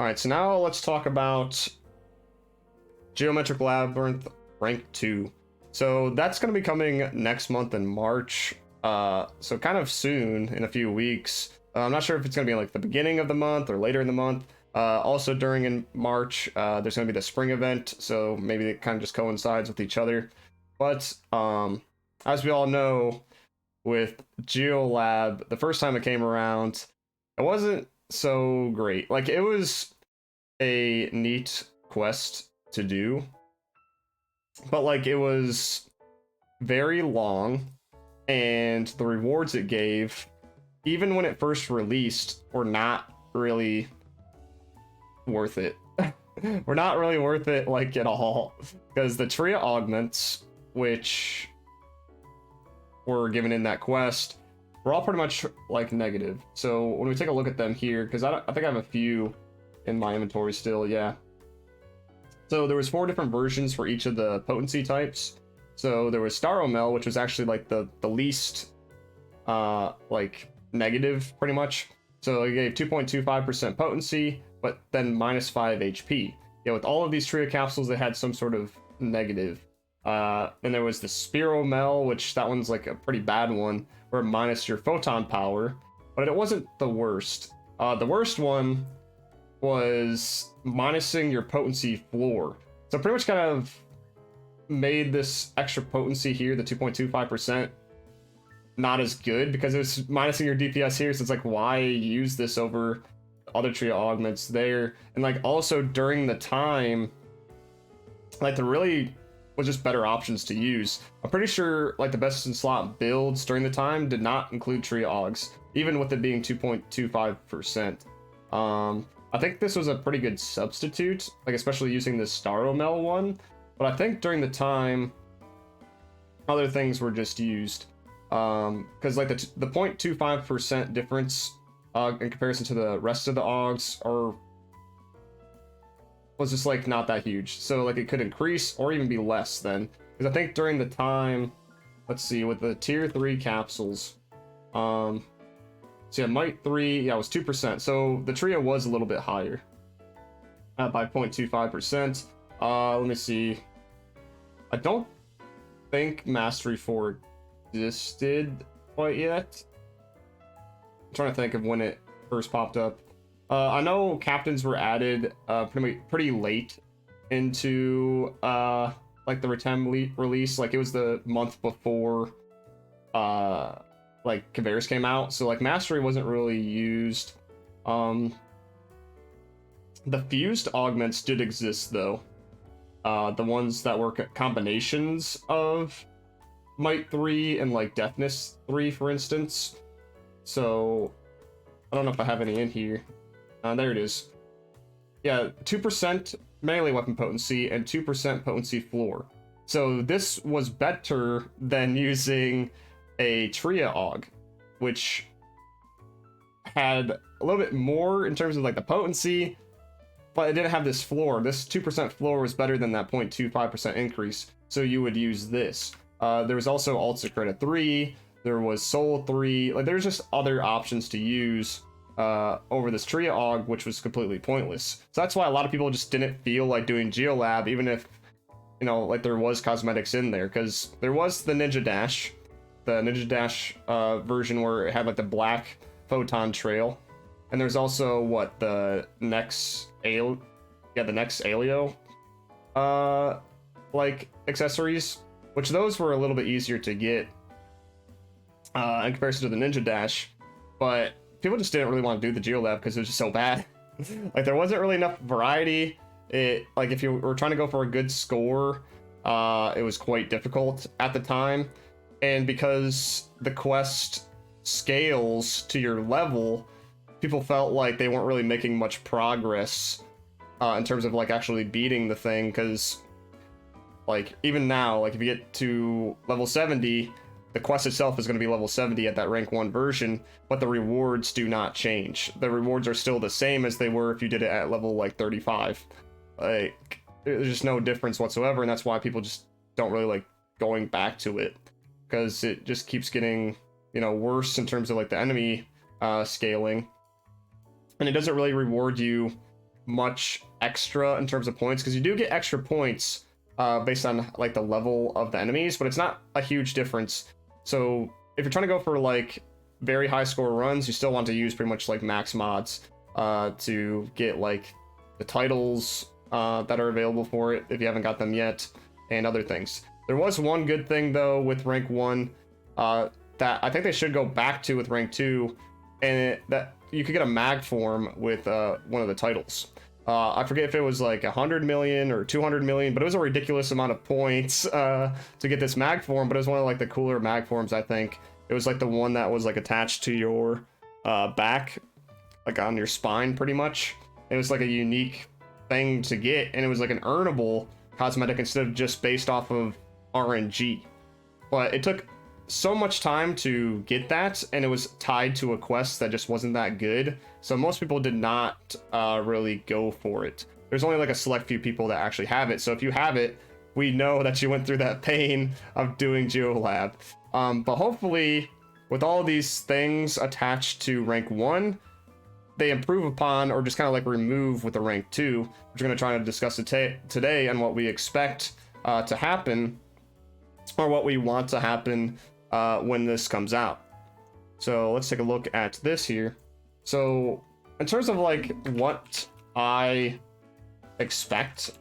All right, so now let's talk about Geometric Labyrinth Rank 2. So that's going to be coming next month in March. So kind of soon, in a few weeks. I'm not sure if it's going to be like the beginning of the month or later in the month. Also during in March, there's going to be the spring event, so maybe it kind of just coincides with each other. But as we all know, with Geo Lab, the first time it came around, it wasn't so great. Like, it was a neat quest to do, but like it was very long, and the rewards it gave, even when it first released, were not really worth it. Were not really worth it, like, at all, because the Tria augments, which were given in that quest, were all pretty much like negative. So when we take a look at them here, because I think I have a few in my inventory still, yeah. So there was 4 different versions for each of the potency types. So there was Staromel, which was actually like the least like negative, pretty much. So it gave 2.25% potency, but then -5 HP. Yeah, with all of these Tria capsules, they had some sort of negative. And there was the Spiromel, which that one's like a pretty bad one, where it minus your photon power, but it wasn't the worst. The worst one was minusing your potency floor. So pretty much kind of made this extra potency here, the 2.25%, not as good, because it was minusing your DPS here. So it's like, why use this over other Tria augments there? And like also during the time, like there really was just better options to use. I'm pretty sure like the best in slot builds during the time did not include Tria augs, even with it being 2.25%. I think this was a pretty good substitute, like especially using this Staromel one, but I think during the time other things were just used, because like the 0.25% difference in comparison to the rest of the augs was just like not that huge. So like it could increase or even be less then, because I think during the time, let's see, with the tier 3 capsules, so yeah, Might 3, yeah, it was 2%. So the Tria was a little bit higher by 0.25%. Let me see. I don't think Mastery 4 existed quite yet. I'm trying to think of when it first popped up. I know captains were added pretty late into like the Retem release. Like it was the month before like Caveris came out, so like Mastery wasn't really used. The fused augments did exist though. The ones that were combinations of Might 3 and like Deafness 3, for instance. So I don't know if I have any in here. There it is. Yeah, 2% melee weapon potency and 2% potency floor. So this was better than using a Tria aug, which had a little bit more in terms of like the potency, but it didn't have this floor. This 2% floor was better than that 0.25% increase, so you would use this. There was also Alt Secreta 3, there was Soul 3, like there's just other options to use over this Tria aug, which was completely pointless. So that's why a lot of people just didn't feel like doing Geolab, even if, you know, like there was cosmetics in there, because there was the Ninja Dash, version where it had like the black photon trail, and there's also what, the next Alio like accessories, which those were a little bit easier to get in comparison to the Ninja Dash, but people just didn't really want to do the Geolab because it was just so bad. Like there wasn't really enough variety. It, like if you were trying to go for a good score, it was quite difficult at the time. And because the quest scales to your level, people felt like they weren't really making much progress in terms of like actually beating the thing. Because like even now, like if you get to level 70, the quest itself is going to be level 70 at that rank 1 version, but the rewards do not change. The rewards are still the same as they were if you did it at level like 35. Like there's just no difference whatsoever, and that's why people just don't really like going back to it, because it just keeps getting, you know, worse in terms of like the enemy scaling, and it doesn't really reward you much extra in terms of points, because you do get extra points based on like the level of the enemies, but it's not a huge difference. So if you're trying to go for like very high score runs, you still want to use pretty much like max mods to get like the titles that are available for it if you haven't got them yet, and other things. There was one good thing though with rank 1 that I think they should go back to with rank 2, and that you could get a mag form with one of the titles. I forget if it was like 100 million or 200 million, but it was a ridiculous amount of points to get this mag form. But it was one of like the cooler mag forms, I think. It was like the one that was like attached to your back, like on your spine pretty much. It was like a unique thing to get, and it was like an earnable cosmetic instead of just based off of RNG. But it took so much time to get that, and it was tied to a quest that just wasn't that good, so most people did not really go for it. There's only like a select few people that actually have it, so if you have it, we know that you went through that pain of doing Geo Lab. But hopefully with all these things attached to rank 1, they improve upon or just kind of like remove with the rank 2, which we're going to try to discuss today on what we expect to happen, or what we want to happen when this comes out. So let's take a look at this here. So in terms of like what I expect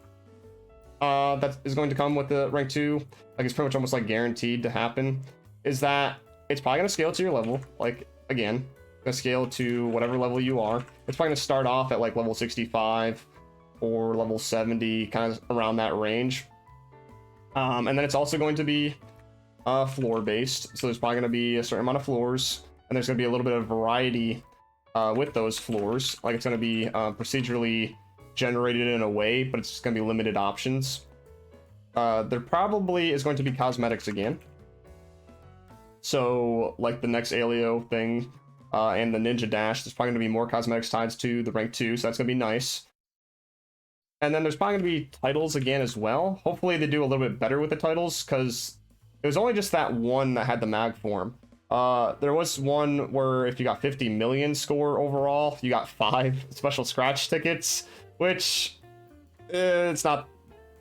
that is going to come with the rank 2, like it's pretty much almost like guaranteed to happen, is that it's probably going to scale to your level. Like again, going to scale to whatever level you are. It's probably going to start off at like level 65 or level 70, kind of around that range. And then it's also going to be floor based, so there's probably going to be a certain amount of floors, and there's going to be a little bit of variety with those floors. Like it's going to be procedurally generated in a way, but it's just going to be limited options. There probably is going to be cosmetics again, so like the next Alio thing and the Ninja Dash, there's probably going to be more cosmetics tied to the rank 2, so that's going to be nice. And then there's probably going to be titles again as well. Hopefully they do a little bit better with the titles, because it was only just that one that had the mag form. There was one where if you got 50 million score overall, you got 5 special scratch tickets, which it's not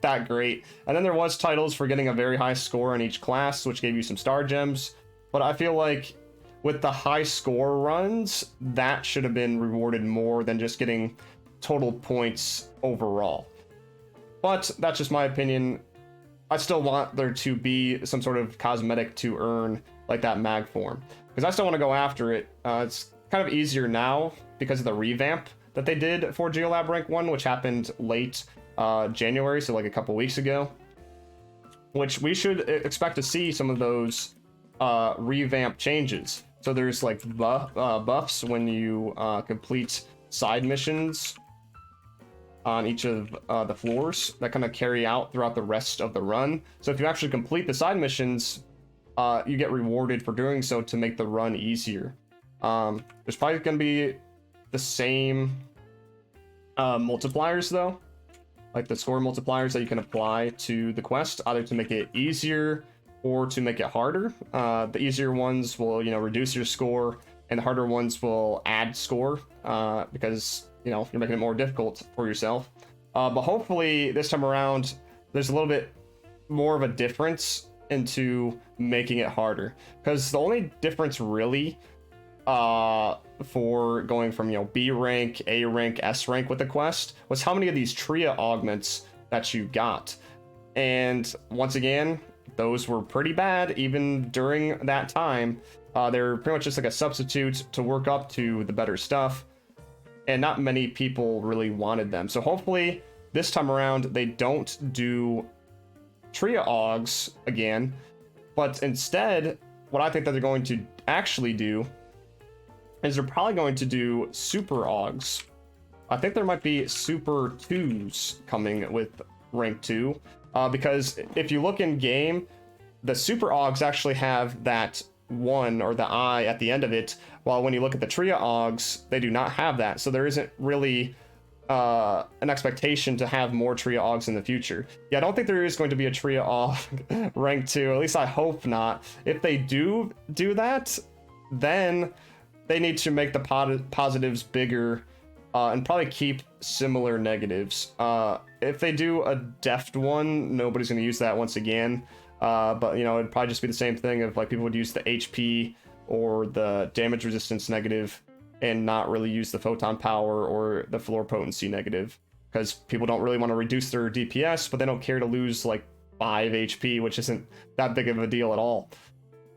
that great. And then there was titles for getting a very high score in each class, which gave you some star gems. But I feel like with the high score runs, that should have been rewarded more than just getting total points overall. But that's just my opinion. I still want there to be some sort of cosmetic to earn like that mag form, because I still want to go after it. It's kind of easier now because of the revamp that they did for Geo Lab Rank 1, which happened late January, so like a couple weeks ago, which we should expect to see some of those revamp changes. So there's like buffs when you complete side missions on each of the floors that kind of carry out throughout the rest of the run. So if you actually complete the side missions, you get rewarded for doing so to make the run easier. There's probably going to be the same multipliers though, like the score multipliers that you can apply to the quest, either to make it easier or to make it harder. The easier ones will, reduce your score, and the harder ones will add score because you're making it more difficult for yourself. But hopefully this time around, there's a little bit more of a difference into making it harder, because the only difference really for going from B rank, A rank, S rank with the quest was how many of these Tria augments that you got. And once again, those were pretty bad even during that time. They're pretty much just like a substitute to work up to the better stuff, and not many people really wanted them. So hopefully this time around they don't do Tria Augs again, but instead what I think that they're going to actually do is they're probably going to do Super Augs. I think there might be Super 2s coming with rank 2, because if you look in game, the Super Augs actually have that 1 or the I at the end of it, while when you look at the Tria Augs, they do not have that. So there isn't really an expectation to have more Tria Augs in the future. Yeah, I don't think there is going to be a Tria Aug rank 2, at least I hope not. If they do that, then they need to make the positives bigger and probably keep similar negatives. If they do a deft one, nobody's going to use that once again. But you know, it'd probably just be the same thing of like people would use the HP or the damage resistance negative and not really use the photon power or the floor potency negative, because people don't really want to reduce their DPS, but they don't care to lose like 5 HP, which isn't that big of a deal at all.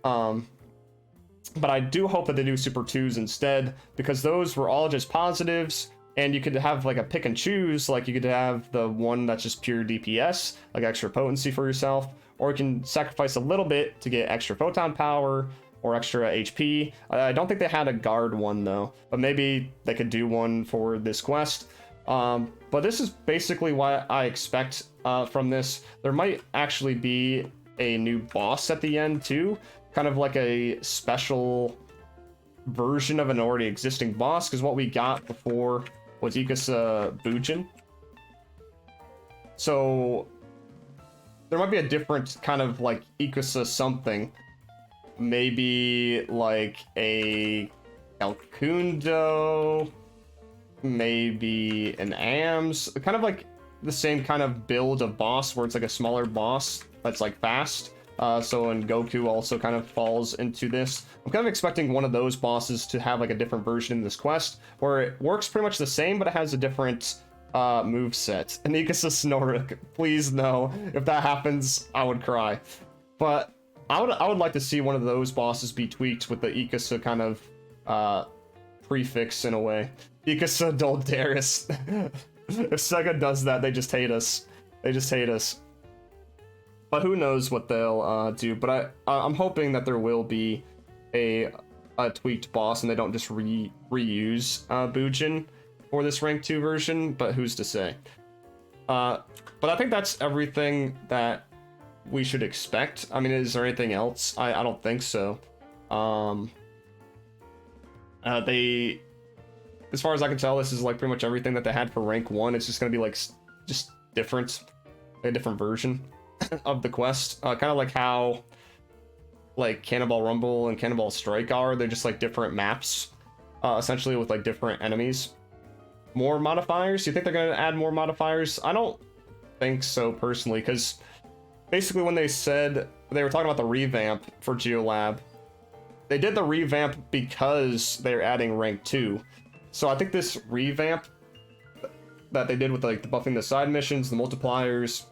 But I do hope that they do Super 2s instead, because those were all just positives, and you could have like a pick and choose. Like you could have the one that's just pure DPS, like extra potency for yourself, or you can sacrifice a little bit to get extra photon power or extra HP. I don't think they had a guard one though, but maybe they could do one for this quest. But this is basically what I expect from this. There might actually be a new boss at the end too, kind of like a special version of an already existing boss, because what we got before was Ikusa Bujin. So there might be a different kind of like Ikusa something. Maybe like a Elkundo, maybe an AMS, kind of like the same kind of build of boss where it's like a smaller boss that's like fast. So and Goku also kind of falls into this. I'm kind of expecting one of those bosses to have like a different version in this quest where it works pretty much the same, but it has a different move set. And Ikusa Snorlax, please no. If that happens, I would cry. But I would like to see one of those bosses be tweaked with the Ikusa kind of prefix in a way. Ikusa Doldaris. If Sega does that, they just hate us. They just hate us. But who knows what they'll do. But I'm hoping that there will be a tweaked boss and they don't just reuse Bujin for this rank 2 version, but who's to say? But I think that's everything that we should expect. I mean, is there anything else? I don't think so. They, as far as I can tell, this is like pretty much everything that they had for rank 1. It's just gonna be like just different, a different version of the quest, kind of like how like Cannonball Rumble and Cannonball Strike are. They're just like different maps, essentially, with like different enemies. More modifiers? You think they're gonna add more modifiers? I don't think so personally, because basically when they said they were talking about the revamp for Geo Lab, they did the revamp because they're adding rank 2. So I think this revamp that they did with like the buffing the side missions, the multipliers,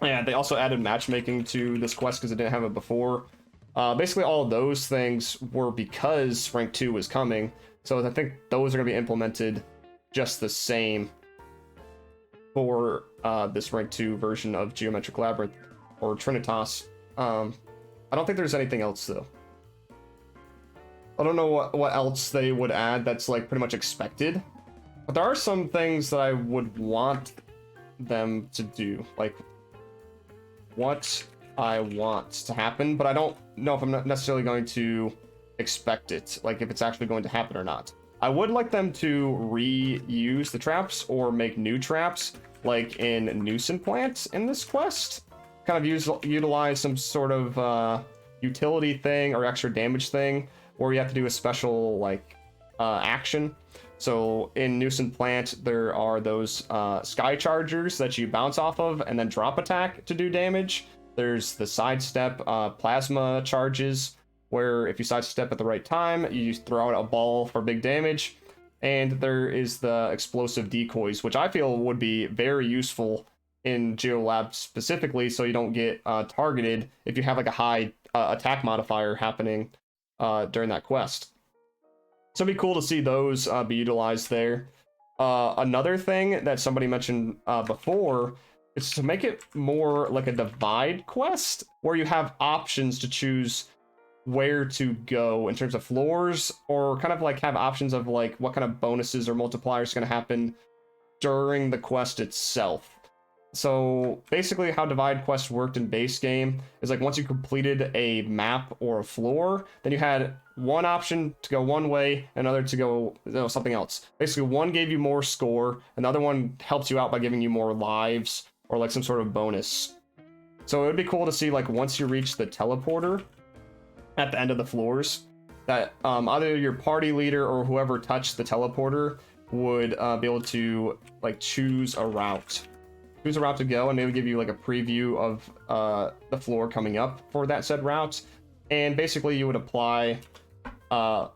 yeah, they also added matchmaking to this quest because it didn't have it before. Basically, all of those things were because rank 2 was coming. So I think those are going to be implemented just the same for this rank 2 version of Geometric Labyrinth or Trinitas. I don't think there's anything else though. I don't know what else they would add that's like pretty much expected. But there are some things that I would want them to do, like what I want to happen, but I don't know if I'm not necessarily going to expect it, like if it's actually going to happen or not. I would like them to reuse the traps or make new traps, like in Nuisance Plant in this quest. Kind of utilize some sort of utility thing or extra damage thing where you have to do a special like action. So in Nuisance Plant, there are those Sky Chargers that you bounce off of and then drop attack to do damage. There's the sidestep plasma charges, where if you sidestep at the right time, you throw out a ball for big damage. And there is the explosive decoys, which I feel would be very useful in Geo Lab specifically, so you don't get targeted if you have like a high attack modifier happening during that quest. So it'd be cool to see those be utilized there. Another thing that somebody mentioned before is to make it more like a divide quest, where you have options to choose where to go in terms of floors, or kind of like have options of like what kind of bonuses or multipliers are going to happen during the quest itself. So basically how divide quest worked in base game is like once you completed a map or a floor, then you had one option to go one way, another to go something else. Basically one gave you more score, another one helps you out by giving you more lives or like some sort of bonus. So it would be cool to see like once you reach the teleporter at the end of the floors, that either your party leader or whoever touched the teleporter would be able to like choose a route to go, and maybe give you like a preview of the floor coming up for that said route. And basically you would apply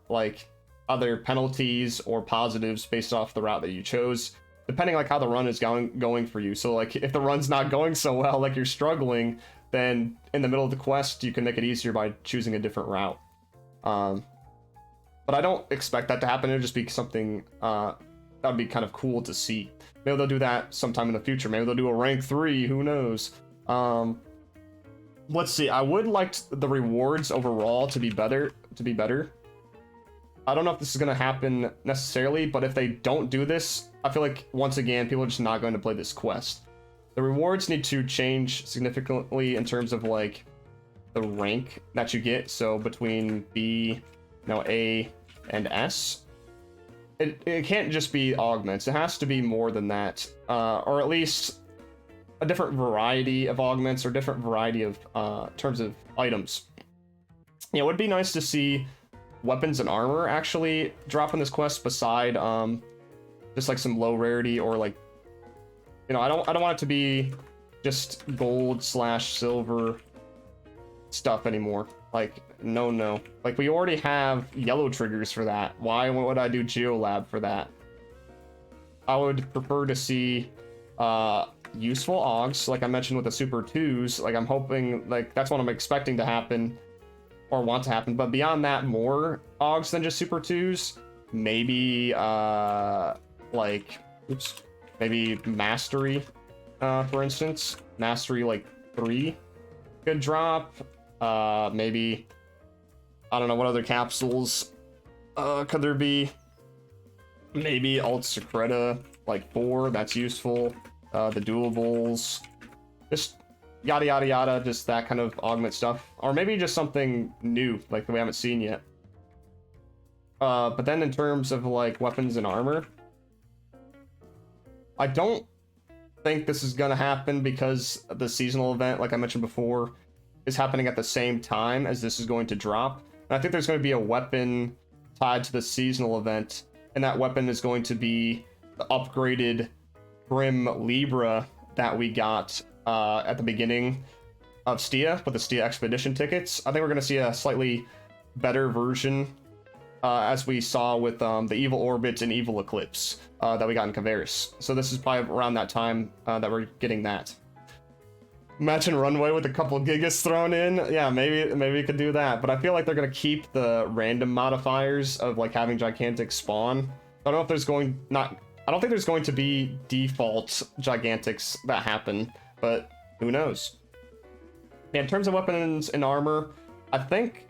like other penalties or positives based off the route that you chose, depending like how the run is going for you. So like if the run's not going so well, like you're struggling, then in the middle of the quest you can make it easier by choosing a different route. But I don't expect that to happen. It'll just be something that would be kind of cool to see. Maybe they'll do that sometime in the future. Maybe they'll do a rank 3, who knows. Let's see. I would like the rewards overall to be better. I don't know if this is going to happen necessarily, but if they don't do this, I feel like once again people are just not going to play this quest. The rewards need to change significantly in terms of like the rank that you get. So between B, A, and S, it can't just be augments. It has to be more than that, or at least a different variety of augments or different variety of terms of items. Yeah, it would be nice to see weapons and armor actually drop in this quest beside just like some low rarity, or like, you know, I don't want it to be just gold / silver stuff anymore. Like, no. Like, we already have yellow triggers for that. Why would I do Geo Lab for that? I would prefer to see useful augs, like I mentioned with the Super 2s. Like, I'm hoping, like, that's what I'm expecting to happen, or want to happen. But beyond that, more augs than just Super 2s. Maybe, maybe Mastery, for instance. Mastery, like, 3 could drop. Maybe, I don't know, what other capsules could there be? Maybe Alt Secreta, like 4, that's useful. The Dualables, just yada yada yada, just that kind of augment stuff. Or maybe just something new, like we haven't seen yet. But then in terms of like weapons and armor, I don't think this is gonna happen because the seasonal event, like I mentioned before, is happening at the same time as this is going to drop. And I think there's going to be a weapon tied to the seasonal event, and that weapon is going to be the upgraded Grim Libra that we got at the beginning of Stia with the Stia Expedition tickets. I think we're going to see a slightly better version as we saw with the Evil Orbit and Evil Eclipse that we got in Caveris. So this is probably around that time that we're getting that. Imagine Runway with a couple gigas thrown in. Yeah, maybe we could do that. But I feel like they're gonna keep the random modifiers of like having gigantic spawn. I don't know if there's I don't think there's going to be default gigantics that happen, but who knows? Yeah, in terms of weapons and armor, I think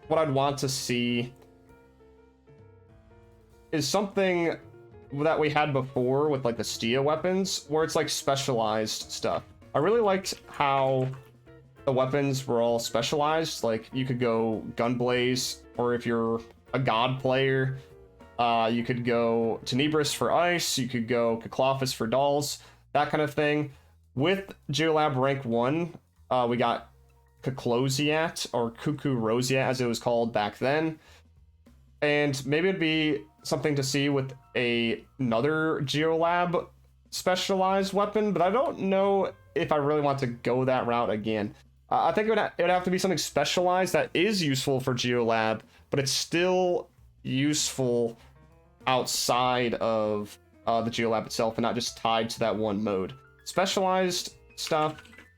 what I'd want to see is something that we had before with like the Stia weapons, where it's like specialized stuff. I really liked how the weapons were all specialized. Like, you could go Gunblaze, or if you're a god player, you could go Tenebris for ice, you could go Keklophis for dolls, that kind of thing. With Geo Lab Rank 1, we got Kuklosiat, or Cuckoo Rosiat as it was called back then. And maybe it'd be something to see with another Geo Lab specialized weapon, but I don't know if I really want to go that route again. I think it would have to be something specialized that is useful for Geo Lab, but it's still useful outside of the Geo Lab itself and not just tied to that one mode. Specialized stuff,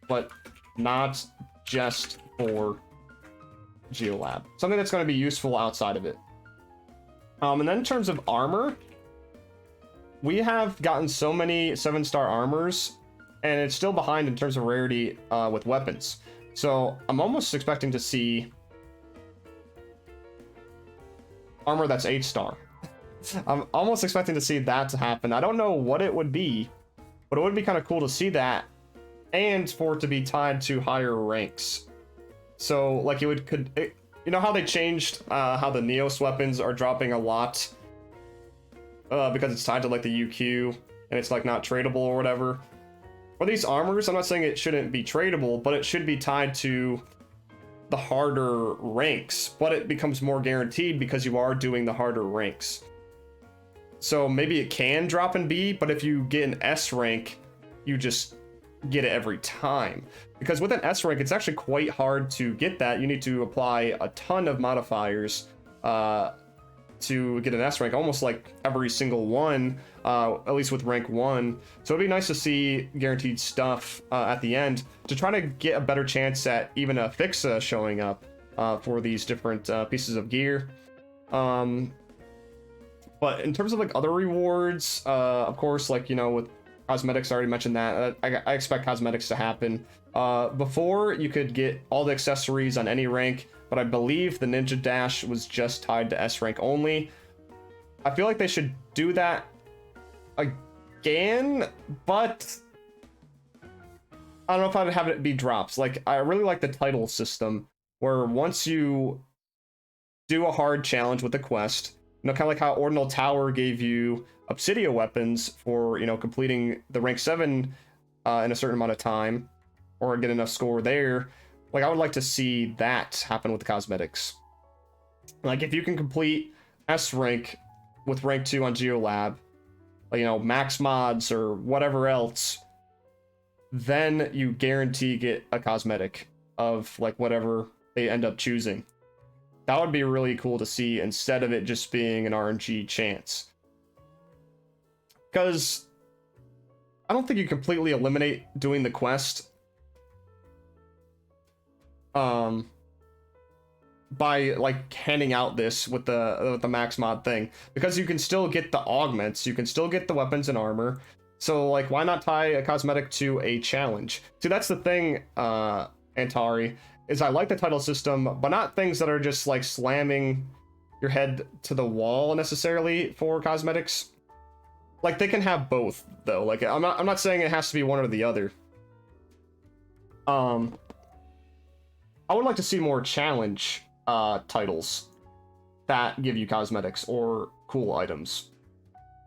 but not just for Geo Lab. Something that's going to be useful outside of it. And then in terms of armor, we have gotten so many 7-star armors, and it's still behind in terms of rarity with weapons. So I'm almost expecting to see armor that's 8-star. I'm almost expecting to see that to happen. I don't know what it would be, but it would be kind of cool to see that, and for it to be tied to higher ranks. So like you know how they changed how the Neos weapons are dropping a lot because it's tied to like the UQ and it's like not tradable or whatever. For these armors, I'm not saying it shouldn't be tradable, but it should be tied to the harder ranks, but it becomes more guaranteed because you are doing the harder ranks. So maybe it can drop in B, but if you get an S rank, you just get it every time. Because with an S rank, it's actually quite hard to get that. You need to apply a ton of modifiers to get an S rank, almost like every single one, at least with rank 1. So it'd be nice to see guaranteed stuff at the end to try to get a better chance at even a fixa showing up for these different pieces of gear. But in terms of like other rewards, of course, like, you know, with cosmetics, I already mentioned that. I expect cosmetics to happen. Before, you could get all the accessories on any rank, but I believe the Ninja Dash was just tied to S rank only. I feel like they should do that again, but I don't know if I'd have it be drops. Like, I really like the title system, where once you do a hard challenge with the quest, you know, kind of like how Ordinal Tower gave you Obsidia weapons for, you know, completing the rank 7 in a certain amount of time, or get enough score there. Like, I would like to see that happen with the cosmetics. Like, if you can complete S rank with rank 2 on Geo Lab, you know, max mods or whatever else, then you guarantee get a cosmetic of like whatever they end up choosing. That would be really cool to see, instead of it just being an RNG chance. Because I don't think you completely eliminate doing the quest by like handing out this with the max mod thing, because you can still get the augments, you can still get the weapons and armor. So like, why not tie a cosmetic to a challenge? See, that's the thing, Antari, is I like the title system, but not things that are just like slamming your head to the wall necessarily for cosmetics. Like, they can have both though. Like, I'm not saying it has to be one or the other. I would like to see more challenge titles that give you cosmetics or cool items.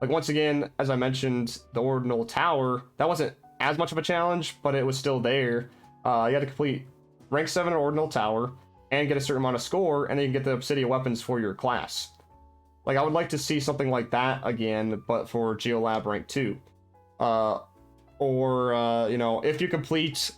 Like, once again, as I mentioned, the Ordinal Tower, that wasn't as much of a challenge, but it was still there. You had to complete rank 7 Ordinal Tower and get a certain amount of score, and then you can get the Obsidia weapons for your class. Like, I would like to see something like that again, but for Geo Lab Rank 2. You know, if you complete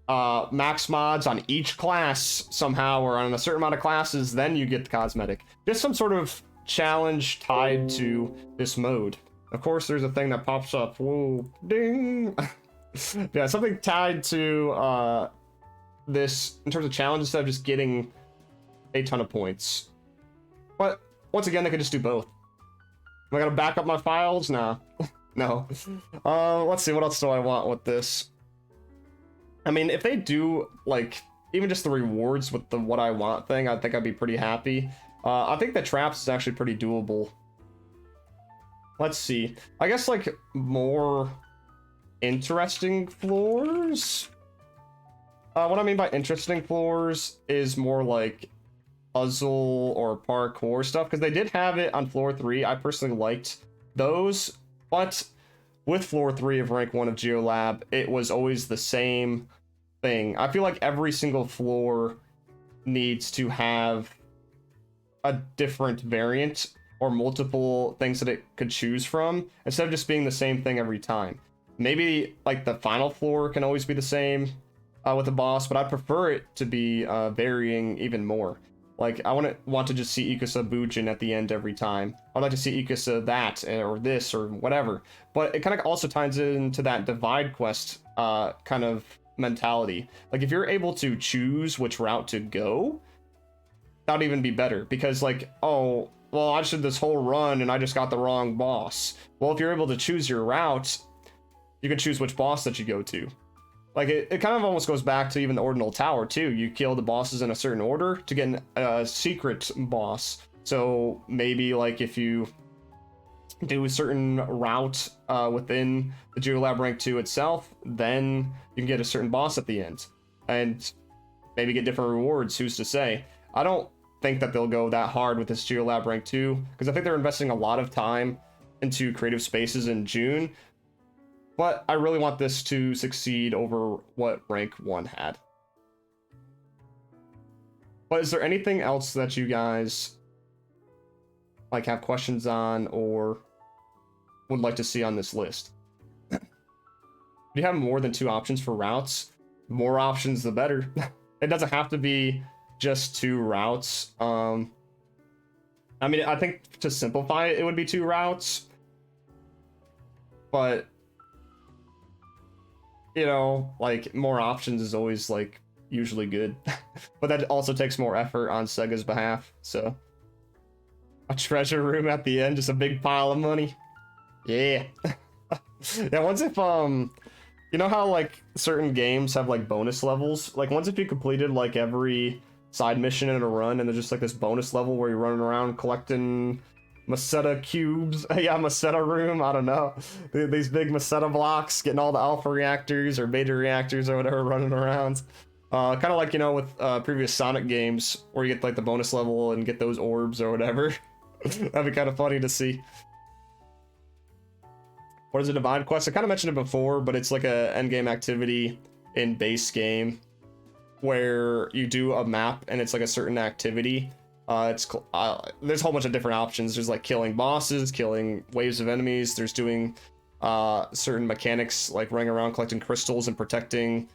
max mods on each class somehow, or on a certain amount of classes, then you get the cosmetic. Just some sort of challenge tied to this mode. Of course, there's a thing that pops up. Whoa, ding. Yeah, something tied to this in terms of challenge, instead of just getting a ton of points. But once again, they could just do both. Am I gonna back up my files? Nah. No. Let's see, what else do I want with this? I mean, if they do like even just the rewards with the what I want thing, I think I'd be pretty happy. I think the traps is actually pretty doable. Let's see. I guess like more interesting floors. What I mean by interesting floors is more like puzzle or parkour stuff, because they did have it on floor 3. I personally liked those, but with floor 3 of rank 1 of Geo Lab, it was always the same thing. I feel like every single floor needs to have a different variant or multiple things that it could choose from, instead of just being the same thing every time. Maybe like the final floor can always be the same with the boss, but I prefer it to be varying even more. Like, I want to just see Ikusa Bujin at the end every time. I'd like to see Ikusa that, or this, or whatever. But it kind of also ties into that divide quest kind of mentality. Like, if you're able to choose which route to go, that would even be better. Because, like, oh, well, I just did this whole run and I just got the wrong boss. Well, if you're able to choose your route, you can choose which boss that you go to. Like, it kind of almost goes back to even the Ordinal Tower, too. You kill the bosses in a certain order to get a secret boss. So maybe, like, if you do a certain route within the Geo Lab Rank 2 itself, then you can get a certain boss at the end. And maybe get different rewards, who's to say. I don't think that they'll go that hard with this Geo Lab Rank 2, because I think they're investing a lot of time into creative spaces in June. But I really want this to succeed over what rank 1 had. But is there anything else that you guys like have questions on or would like to see on this list. If you have more than 2 options for routes, more options the better. It doesn't have to be just 2 routes. I mean, I think to simplify it, it would be 2 routes, but you know, like more options is always like usually good. But that also takes more effort on Sega's behalf. So a treasure room at the end, just a big pile of money. Yeah. Yeah, once if you know how like certain games have like bonus levels? Like once if you completed like every side mission in a run and there's just like this bonus level where you're running around collecting Meseta cubes. Yeah, Meseta room, I don't know. These big Meseta blocks, getting all the alpha reactors or beta reactors or whatever running around. Kind of like, you know, with previous Sonic games where you get like the bonus level and get those orbs or whatever. That'd be kind of funny to see. What is a divide quest? I kind of mentioned it before, but it's like a endgame activity in base game where you do a map and it's like a certain activity. There's a whole bunch of different options. There's like killing bosses, killing waves of enemies. There's doing certain mechanics like running around collecting crystals and protecting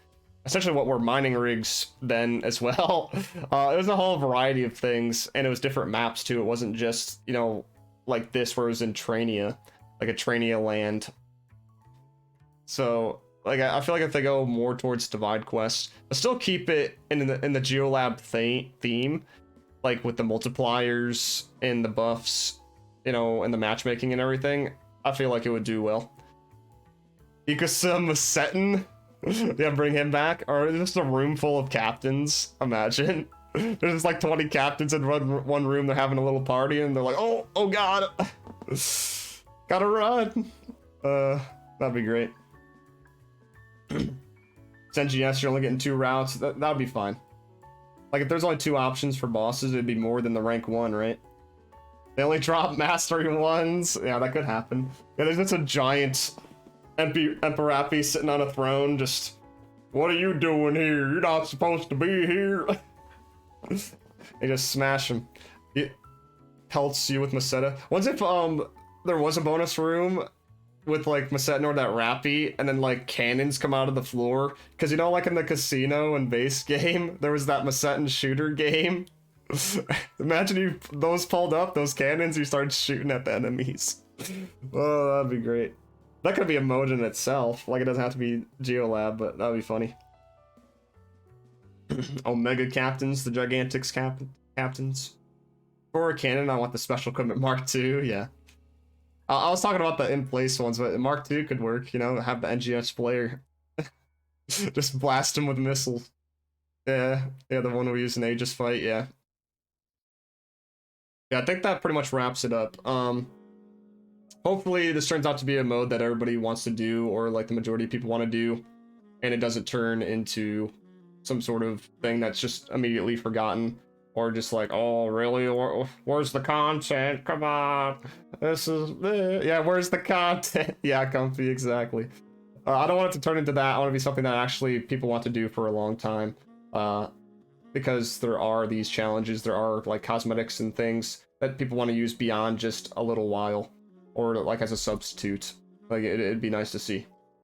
essentially what were mining rigs then as well. It was a whole variety of things, and it was different maps too. It wasn't just, you know, like this where it was in Trania, like a Trania land. So like I feel like if they go more towards divide quest, but still keep it in the Geo Lab theme, like with the multipliers and the buffs, you know, and the matchmaking and everything, I feel like it would do well. Ikusa Masetin, yeah, bring him back. Or just a room full of captains, imagine. There's just like 20 captains in one room, they're having a little party and they're like, oh god, gotta run. That'd be great. It's NGS, you're only getting 2 routes, that'd be fine. Like if there's only 2 options for bosses, it'd be more than the rank 1, right? They only drop mastery 1s. Yeah, that could happen. Yeah, there's just a giant Emperapi sitting on a throne, just, what are you doing here? You're not supposed to be here. They just smash him. It pelts you with Meseta. Once if there was a bonus room with like Meseta or that Rappy, and then like cannons come out of the floor, because you know, like in the casino and base game, there was that Meseta shooter game. Imagine you those pulled up, those cannons, you started shooting at the enemies. Oh, that'd be great. That could be a mode in itself. Like it doesn't have to be Geo Lab, but that'd be funny. Omega captains, the Gigantics captains. For a cannon, I want the special equipment Mark II. Yeah. I was talking about the in-place ones, but Mark II could work, you know, have the NGS player. Just blast him with missiles. Yeah, the one we use in Aegis fight, yeah. Yeah, I think that pretty much wraps it up. Hopefully this turns out to be a mode that everybody wants to do, or like the majority of people want to do, and it doesn't turn into some sort of thing that's just immediately forgotten. Or just like, oh, really? Where's the content? Come on. This is... yeah, where's the content? Yeah, Comfy, exactly. I don't want it to turn into that. I want it to be something that actually people want to do for a long time. Because there are these challenges. There are, like, cosmetics and things that people want to use beyond just a little while. Or, like, as a substitute. Like, it'd be nice to see.